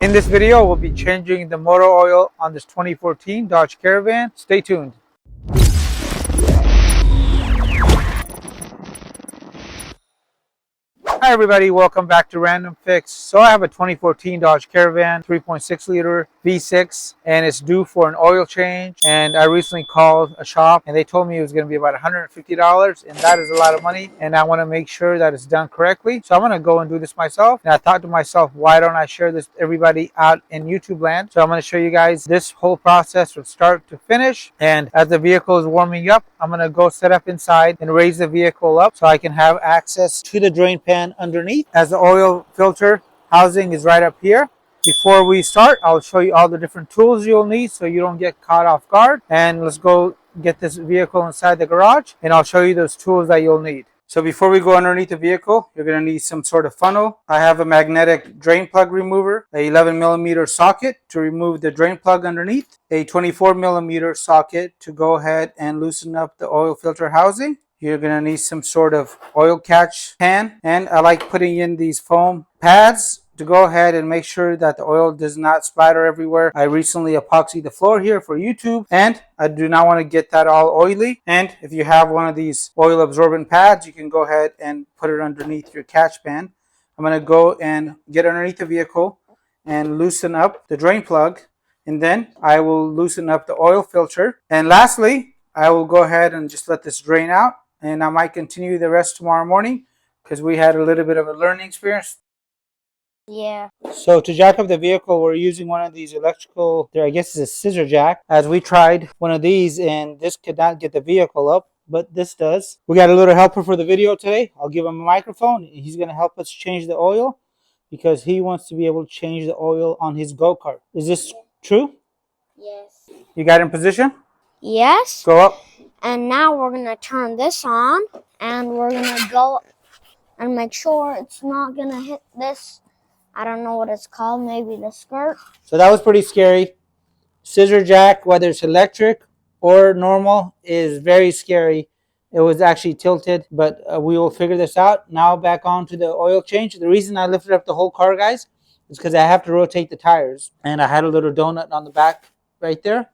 In this video, we'll be changing the motor oil on this 2014 Dodge Caravan. Stay tuned. Hi everybody, welcome back to Random Fix. So I have a 2014 Dodge Caravan 3.6 liter V6 and it's due for an oil change, and I recently called a shop and they told me it was going to be about $150, and that is a lot of money, and I want to make sure that it's done correctly. So I'm going to go and do this myself, and I thought to myself, why don't I share this with everybody out in YouTube land? So I'm going to show you guys this whole process from start to finish, and as the vehicle is warming up, I'm going to go set up inside and raise the vehicle up so I can have access to the drain pan underneath, as the oil filter housing is right up here. Before we start, I'll show you all the different tools you'll need so you don't get caught off guard. And let's go get this vehicle inside the garage and I'll show you those tools that you'll need. So before we go underneath the vehicle, you're going to need some sort of funnel. I have a magnetic drain plug remover, a 11mm socket to remove the drain plug underneath, a 24mm socket to go ahead and loosen up the oil filter housing. You're going to need some sort of oil catch pan, and I like putting in these foam pads to go ahead and make sure that the oil does not splatter everywhere. I recently epoxied the floor here for YouTube, and I do not want to get that all oily. And if you have one of these oil absorbent pads, you can go ahead and put it underneath your catch pan. I'm going to go and get underneath the vehicle and loosen up the drain plug, and then I will loosen up the oil filter. And lastly, I will go ahead and just let this drain out, and I might continue the rest tomorrow morning because we had a little bit of a learning experience. Yeah. So to jack up the vehicle, we're using one of these electrical, I guess it's a scissor jack, as we tried one of these and this could not get the vehicle up, but this does. We got a little helper for the video today. I'll give him a microphone. He's going to help us change the oil because he wants to be able to change the oil on his go-kart. Is this true? Yes. You got it in position? Yes. Go up. And now we're going to turn this on, and we're going to go and make sure it's not going to hit this. I don't know what it's called, maybe the skirt. So that was pretty scary. Scissor jack, whether it's electric or normal, is very scary. It was actually tilted, but we will figure this out. Now back on to the oil change. The reason I lifted up the whole car, guys, is because I have to rotate the tires. And I had a little donut on the back right there.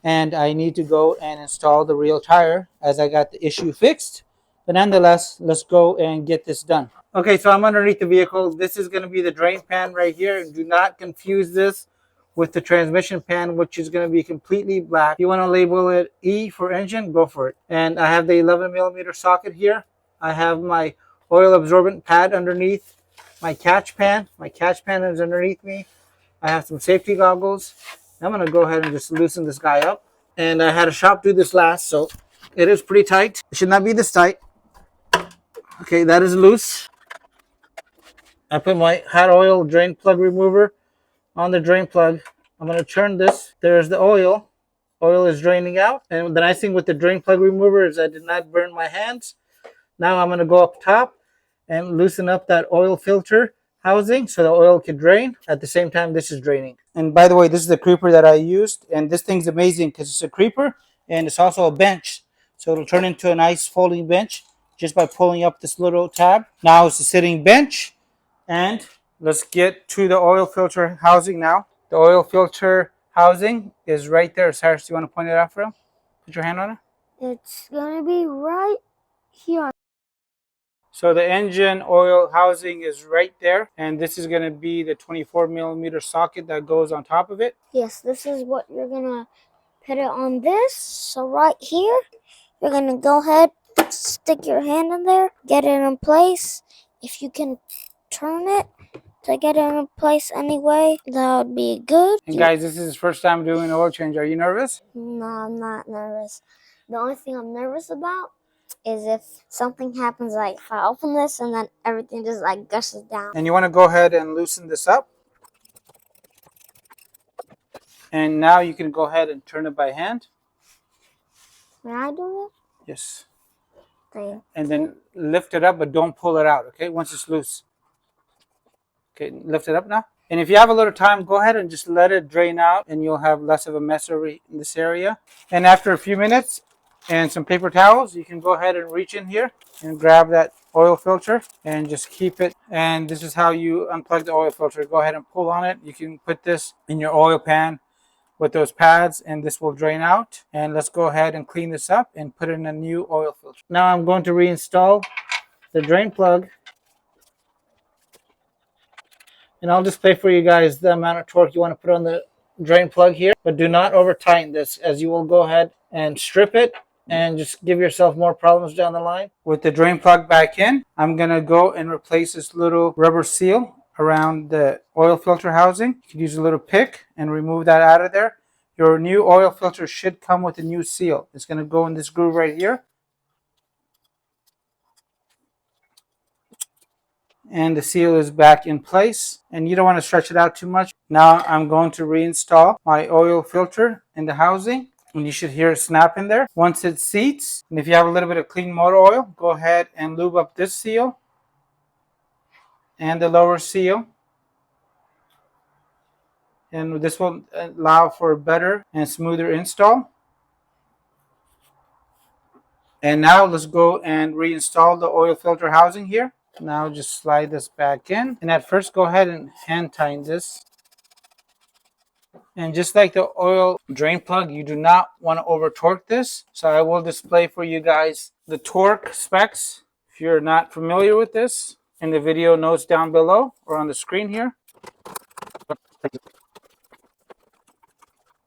And I need to go and install the real tire as I got the issue fixed. But nonetheless, let's go and get this done. Okay, so I'm underneath the vehicle. This is going to be the drain pan right here. Do not confuse this with the transmission pan, which is going to be completely black. If you want to label it E for engine, go for it. And I have the 11mm socket here. I have my oil absorbent pad underneath my catch pan. My catch pan is underneath me. I have some safety goggles. I'm going to go ahead and just loosen this guy up. And I had a shop do this last, so it is pretty tight. It should not be this tight. Okay, that is loose. I put my hot oil drain plug remover on the drain plug. I'm going to turn this. There's the oil. Oil is draining out. And the nice thing with the drain plug remover is I did not burn my hands. Now I'm going to go up top and loosen up that oil filter housing so the oil can drain. At the same time, this is draining. And by the way, this is the creeper that I used, and this thing's amazing because it's a creeper and it's also a bench, so it'll turn into a nice folding bench just by pulling up this little tab. Now it's a sitting bench, and let's get to the oil filter housing now. The oil filter housing is right there. Cyrus, do you want to point it out for him? Put your hand on it. It's going to be right here. So the engine oil housing is right there, and this is going to be the 24mm socket that goes on top of it. Yes, this is what you're going to put it on this. So right here, you're going to go ahead, stick your hand in there, get it in place. If you can turn it to get it in place anyway, that would be good. And guys, this is his first time doing an oil change. Are you nervous? No, I'm not nervous. The only thing I'm nervous about is if something happens, like if I open this and then everything just like gushes down. And you want to go ahead and loosen this up. And now you can go ahead and turn it by hand. May I do it? Yes. There. And then lift it up, but don't pull it out, okay? Once it's loose. Okay, lift it up now. And if you have a little time, go ahead and just let it drain out and you'll have less of a mess over in this area. And after a few minutes, and some paper towels, you can go ahead and reach in here and grab that oil filter and just keep it. And this is how you unplug the oil filter. Go ahead and pull on it. You can put this in your oil pan with those pads, and this will drain out. And let's go ahead and clean this up and put in a new oil filter. Now I'm going to reinstall the drain plug, and I'll display for you guys the amount of torque you want to put on the drain plug here, but do not over tighten this, as you will go ahead and strip it and just give yourself more problems down the line. With the drain plug back in, I'm going to go and replace this little rubber seal around the oil filter housing. You can use a little pick and remove that out of there. Your new oil filter should come with a new seal. It's going to go in this groove right here. And the seal is back in place, and you don't want to stretch it out too much. Now I'm going to reinstall my oil filter in the housing, and you should hear it snap in there. Once it seats, and if you have a little bit of clean motor oil, go ahead and lube up this seal and the lower seal, and this will allow for a better and smoother install. And now let's go and reinstall the oil filter housing here. Now just slide this back in, and at first go ahead and hand tighten this. And just like the oil drain plug, you do not want to over torque this. So I will display for you guys the torque specs if you're not familiar with this in the video notes down below or on the screen here.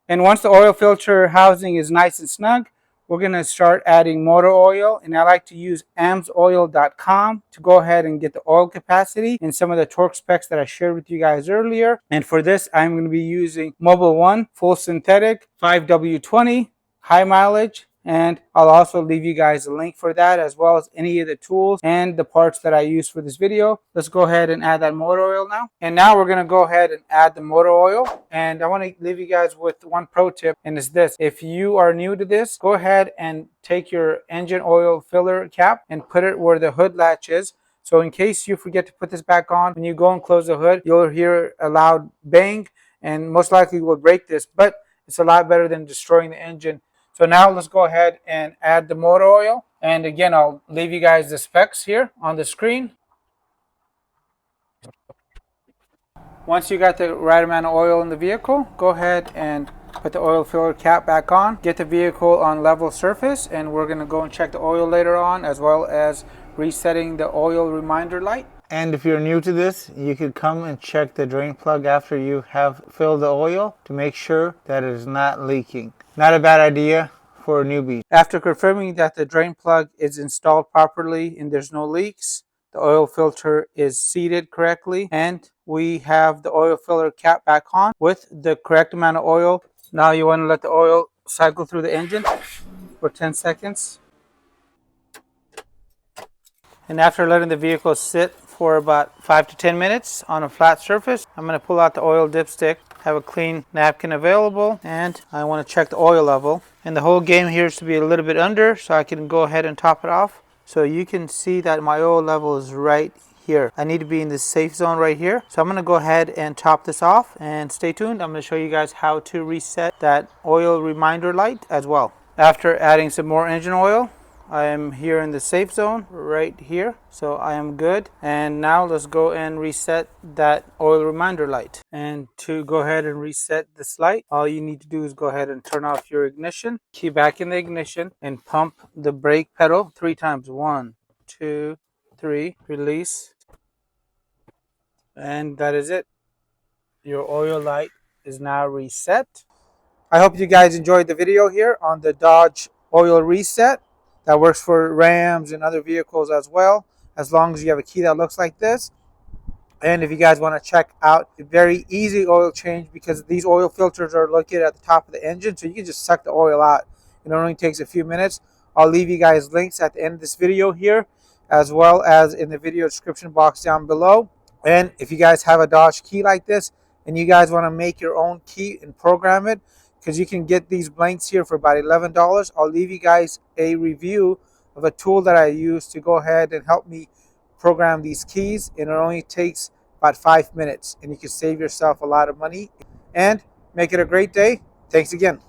And once the oil filter housing is nice and snug, we're going to start adding motor oil, and I like to use amsoil.com to go ahead and get the oil capacity and some of the torque specs that I shared with you guys earlier. And for this, I'm going to be using Mobil 1 full synthetic 5W20 high mileage, and I'll also leave you guys a link for that, as well as any of the tools and the parts that I use for this video. Let's go ahead and add that motor oil now. And now we're going to go ahead and add the motor oil. And I want to leave you guys with one pro tip, and it's this. If you are new to this, go ahead and take your engine oil filler cap and put it where the hood latch is. So in case you forget to put this back on, when you go and close the hood, you'll hear a loud bang, and most likely will break this, but it's a lot better than destroying the engine. So now let's go ahead and add the motor oil. And again, I'll leave you guys the specs here on the screen. Once you got the right amount of oil in the vehicle, go ahead and put the oil filler cap back on. Get the vehicle on level surface, and we're going to go and check the oil later on, as well as resetting the oil reminder light. And if you're new to this, you could come and check the drain plug after you have filled the oil to make sure that it is not leaking. Not a bad idea for a newbie. After confirming that the drain plug is installed properly and there's no leaks, the oil filter is seated correctly, and we have the oil filler cap back on with the correct amount of oil. Now you want to let the oil cycle through the engine for 10 seconds. And after letting the vehicle sit for about 5 to 10 minutes on a flat surface, I'm going to pull out the oil dipstick, have a clean napkin available, and I want to check the oil level. And the whole game here is to be a little bit under, so I can go ahead and top it off. So you can see that my oil level is right here. I need to be in the safe zone right here. So I'm going to go ahead and top this off, and stay tuned. I'm going to show you guys how to reset that oil reminder light as well. After adding some more engine oil, I am here in the safe zone right here, so I am good. And now let's go and reset that oil reminder light. And to go ahead and reset this light, all you need to do is go ahead and turn off your ignition, key back in the ignition, and pump the brake pedal 3 times. 1, 2, 3, release. And that is it. Your oil light is now reset. I hope you guys enjoyed the video here on the Dodge oil reset. That works for Rams and other vehicles as well, as long as you have a key that looks like this. And if you guys want to check out a very easy oil change, because these oil filters are located at the top of the engine, so you can just suck the oil out. It only takes a few minutes. I'll leave you guys links at the end of this video here, as well as in the video description box down below. And if you guys have a Dodge key like this, and you guys want to make your own key and program it, because you can get these blanks here for about $11. I'll leave you guys a review of a tool that I use to go ahead and help me program these keys, and it only takes about 5 minutes, and you can save yourself a lot of money and make it a great day. Thanks again.